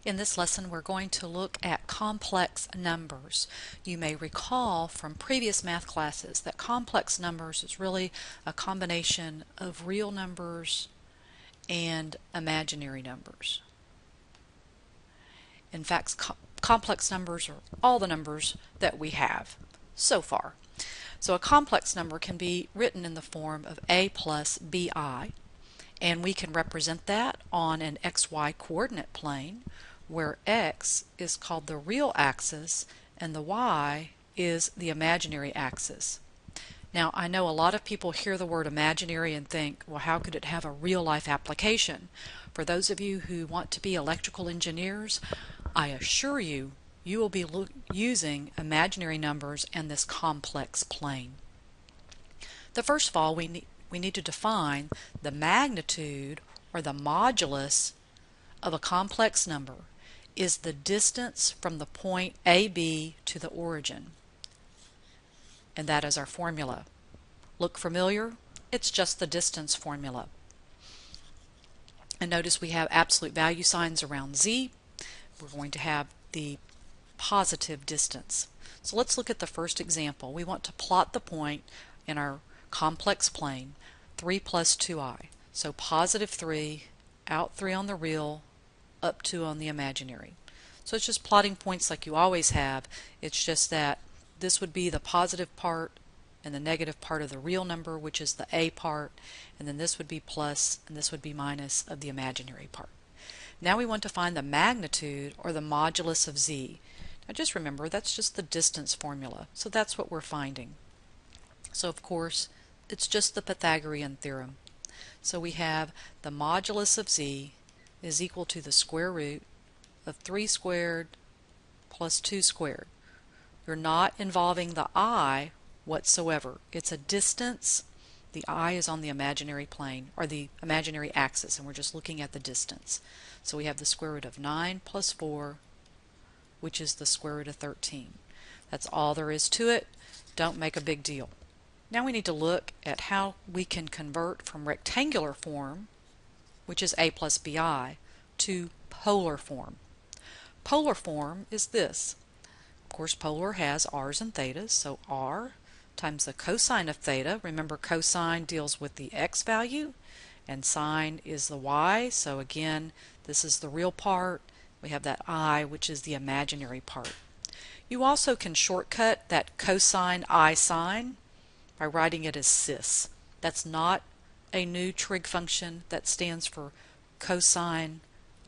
In this lesson, we're going to look at complex numbers. You may recall from previous math classes that complex numbers is really a combination of real numbers and imaginary numbers. In fact, complex numbers are all the numbers that we have so far. So a complex number can be written in the form of a plus bi, and we can represent that on an xy coordinate plane, where x is called the real axis and the y is the imaginary axis. Now, I know a lot of people hear the word imaginary and think, well, how could it have a real-life application? For those of you who want to be electrical engineers, I assure you, you will be using imaginary numbers and this complex plane. First of all, we need to define the magnitude, or the modulus, of a complex number is the distance from the point AB to the origin. And that is our formula. Look familiar? It's just the distance formula. And notice we have absolute value signs around z. We're going to have the positive distance. So let's look at the first example. We want to plot the point in our complex plane, 3 plus 2i. So positive 3, out 3 on the real, up 2 on the imaginary. So it's just plotting points like you always have. It's just that this would be the positive part and the negative part of the real number, which is the a part, and then this would be plus and this would be minus of the imaginary part. Now we want to find the magnitude, or the modulus of z. Now just remember, that's just the distance formula, so that's what we're finding. So of course, it's just the Pythagorean theorem. So we have the modulus of z is equal to the square root of 3 squared plus 2 squared. You're not involving the I whatsoever. It's a distance. The I is on the imaginary plane, or the imaginary axis, and we're just looking at the distance. So we have the square root of 9 plus 4, which is the square root of 13. That's all there is to it. Don't make a big deal. Now we need to look at how we can convert from rectangular form, which is a plus bi, to polar form. Polar form is this. Of course, polar has r's and thetas, so r times the cosine of theta. Remember, cosine deals with the x value, and sine is the y, so again, this is the real part. We have that I, which is the imaginary part. You also can shortcut that cosine I sine by writing it as cis. That's not a new trig function. That stands for cosine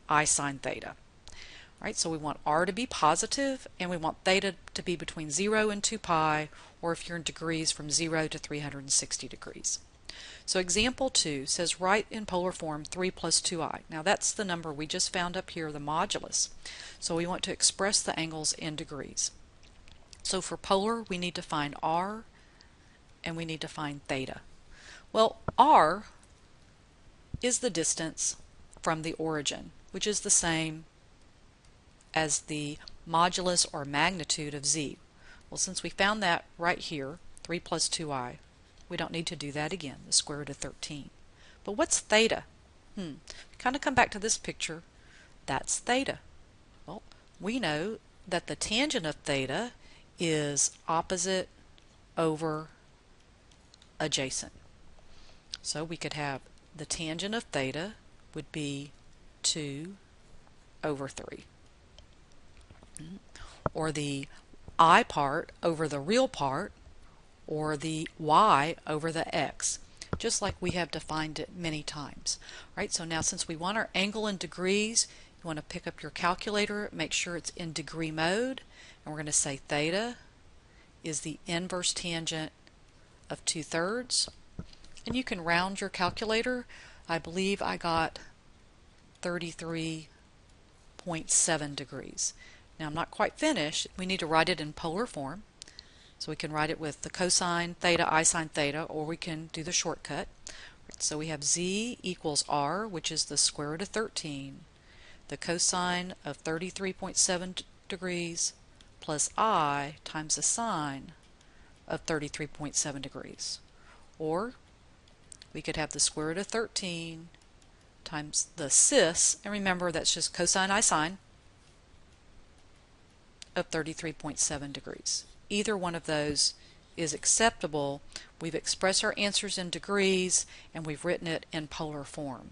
I sine theta. All right, so we want r to be positive, and we want theta to be between 0 and 2 pi, or if you're in degrees, from 0 to 360 degrees. So example 2 says write in polar form 3 plus 2i. Now that's the number we just found up here, the modulus. So we want to express the angles in degrees. So for polar, we need to find r, and we need to find theta. Well, r is the distance from the origin, which is the same as the modulus or magnitude of z. Well, since we found that right here, 3 plus 2i, we don't need to do that again, the square root of 13. But what's theta? Kind of come back to this picture. That's theta. Well, we know that the tangent of theta is opposite over adjacent. So we could have the tangent of theta would be 2 over 3. Or the I part over the real part, or the y over the x, just like we have defined it many times. Right? So now, since we want our angle in degrees, you want to pick up your calculator, make sure it's in degree mode, and we're going to say theta is the inverse tangent of 2/3. And you can round your calculator. I believe I got 33.7 degrees. Now I'm not quite finished. We need to write it in polar form. So we can write it with the cosine theta I sine theta, or we can do the shortcut. So we have z equals r, which is the square root of 13, the cosine of 33.7 degrees, plus I times the sine of 33.7 degrees. Or we could have the square root of 13 times the cis, and remember that's just cosine I sine, of 33.7 degrees. Either one of those is acceptable. We've expressed our answers in degrees and we've written it in polar form.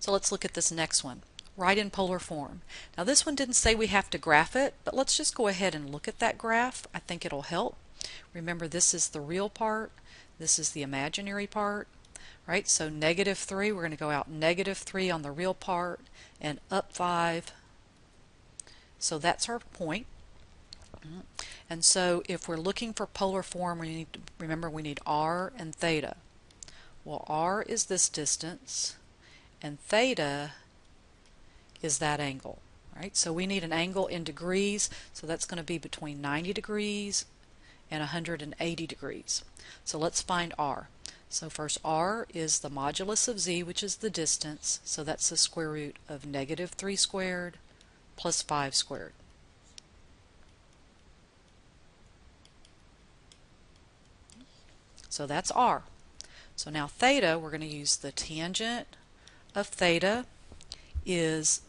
So let's look at this next one. Write in polar form. Now this one didn't say we have to graph it, but let's just go ahead and look at that graph. I think it'll help. Remember, this is the real part, this is the imaginary part, right? So -3, we're going to go out -3 on the real part and up 5. So that's our point. And so if we're looking for polar form, we need to remember we need r and theta. Well, r is this distance and theta is that angle, right? So we need an angle in degrees, so that's going to be between 90 degrees and 180 degrees. So let's find r. So first, r is the modulus of z, which is the distance, so that's the square root of -3 squared plus 5 squared. So that's r. So now theta, we're going to use the tangent of theta is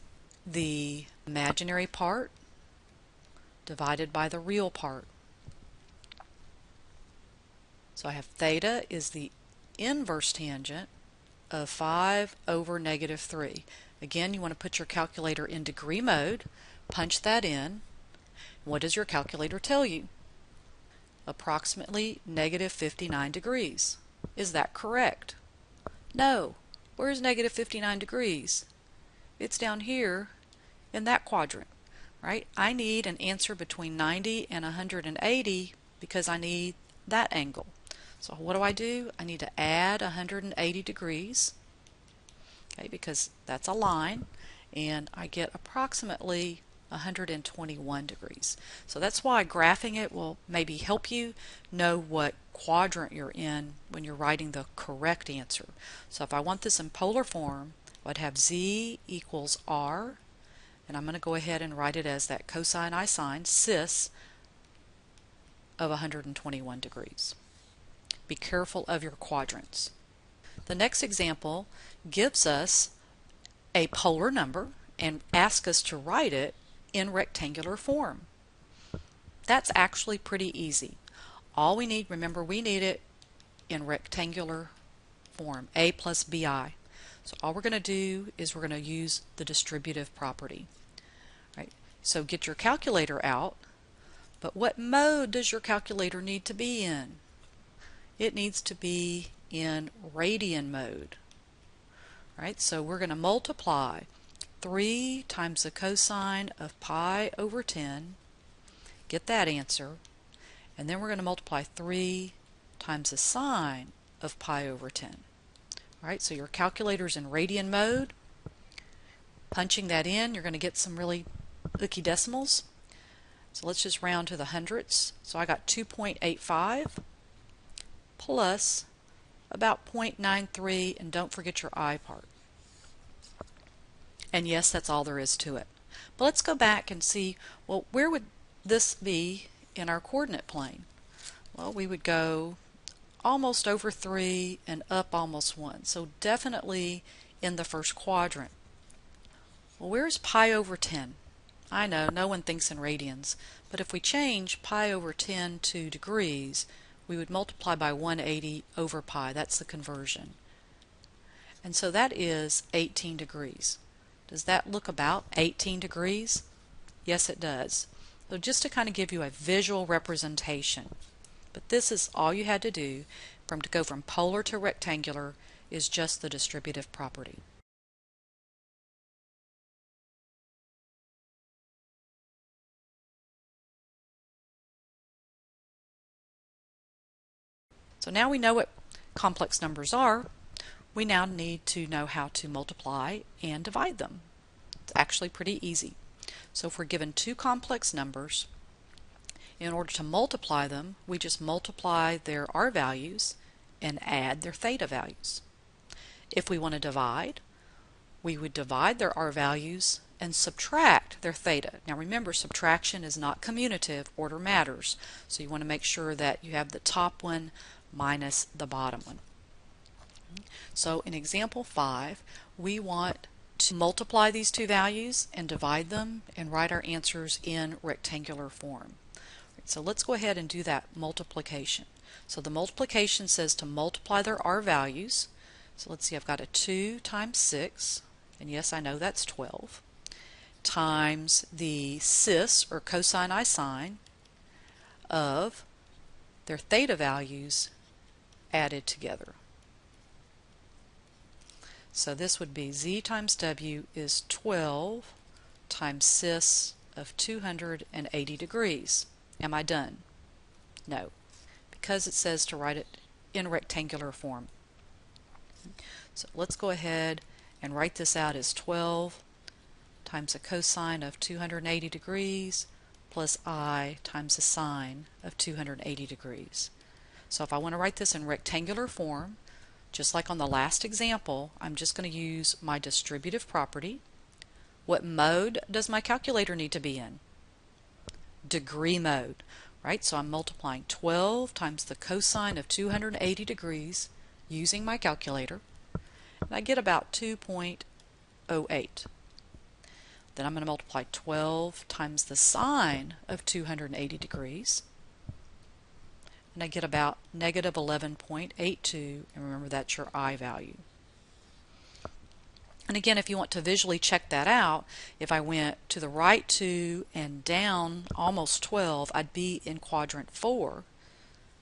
the imaginary part divided by the real part. So I have theta is the inverse tangent of 5 over -3. Again, you want to put your calculator in degree mode, punch that in. What does your calculator tell you? Approximately -59 degrees. Is that correct? No. Where's -59 degrees? It's down here in that quadrant, right? I need an answer between 90 and 180 because I need that angle. So what do? I need to add 180 degrees, okay, because that's a line, and I get approximately 121 degrees. So that's why graphing it will maybe help you know what quadrant you're in when you're writing the correct answer. So if I want this in polar form, I'd have z equals r, and I'm going to go ahead and write it as that cosine I sine cis of 121 degrees. Be careful of your quadrants. The next example gives us a polar number and asks us to write it in rectangular form. That's actually pretty easy. All we need, remember, we need it in rectangular form, a plus bi. So all we're going to do is we're going to use the distributive property. Right? So get your calculator out, but what mode does your calculator need to be in? It needs to be in radian mode. Right? So we're going to multiply 3 times the cosine of pi over 10, get that answer, and then we're going to multiply 3 times the sine of pi over 10. Alright, so your calculator's in radian mode. Punching that in, you're going to get some really ooky decimals. So let's just round to the hundredths. So I got 2.85 plus about 0.93, and don't forget your I part. And yes, that's all there is to it. But let's go back and see, well, where would this be in our coordinate plane? Well, we would go almost over 3 and up almost 1. So definitely in the first quadrant. Well, where's pi over 10? I know, no one thinks in radians, but if we change pi over 10 to degrees, we would multiply by 180 over pi. That's the conversion. And so that is 18 degrees. Does that look about 18 degrees? Yes, it does. So just to kind of give you a visual representation. But this is all you had to do to go from polar to rectangular is just the distributive property. So now we know what complex numbers are. We now need to know how to multiply and divide them. It's actually pretty easy. So if we're given two complex numbers, in order to multiply them, we just multiply their r values and add their theta values. If we want to divide, we would divide their r values and subtract their theta. Now remember, subtraction is not commutative, order matters. So you want to make sure that you have the top one minus the bottom one. So in example 5, we want to multiply these two values and divide them and write our answers in rectangular form. So let's go ahead and do that multiplication. So the multiplication says to multiply their R values. So let's see, I've got a 2 times 6, and yes, I know that's 12, times the cis, or cosine I sine, of their theta values added together. So this would be z times w is 12 times cis of 280 degrees. Am I done? No, because it says to write it in rectangular form. So let's go ahead and write this out as 12 times the cosine of 280 degrees plus I times the sine of 280 degrees. So if I want to write this in rectangular form, just like on the last example, I'm just going to use my distributive property. What mode does my calculator need to be in? Degree mode, right? So I'm multiplying 12 times the cosine of 280 degrees using my calculator, and I get about 2.08. Then I'm going to multiply 12 times the sine of 280 degrees, and I get about negative 11.82, and remember that's your I value. And again, if you want to visually check that out, if I went to the right 2 and down almost 12, I'd be in quadrant 4.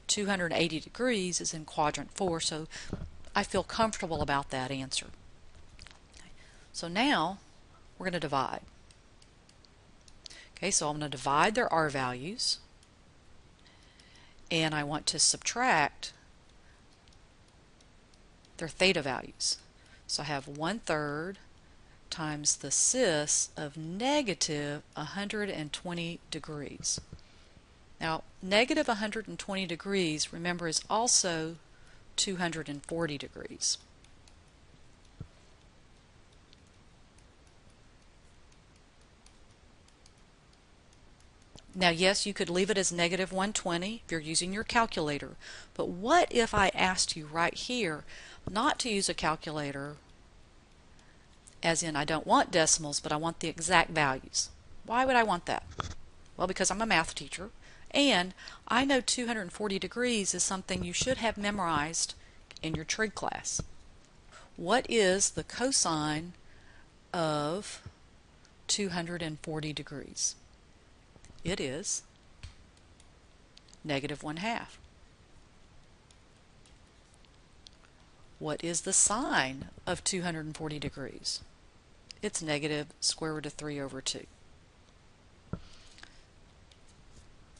280 degrees is in quadrant 4, so I feel comfortable about that answer. So now we're going to divide. Okay, so I'm going to divide their R values, and I want to subtract their theta values. So I have 1/3 times the cis of negative 120 degrees. Now, negative 120 degrees, remember, is also 240 degrees. Now, yes, you could leave it as negative 120 if you're using your calculator, but what if I asked you right here not to use a calculator, as in I don't want decimals, but I want the exact values? Why would I want that? Well, because I'm a math teacher, and I know 240 degrees is something you should have memorized in your trig class. What is the cosine of 240 degrees? It is negative 1/2. What is the sine of 240 degrees? It's negative square root of 3/2.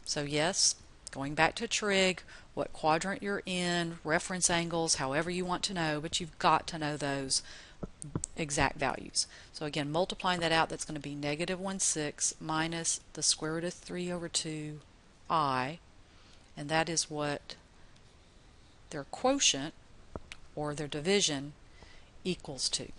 So yes, going back to trig, what quadrant you're in, reference angles, however you want to know, but you've got to know those exact values. So again, multiplying that out, that's going to be negative 1/6 minus the square root of 3/2 I, and that is what their quotient, or their division, equals to.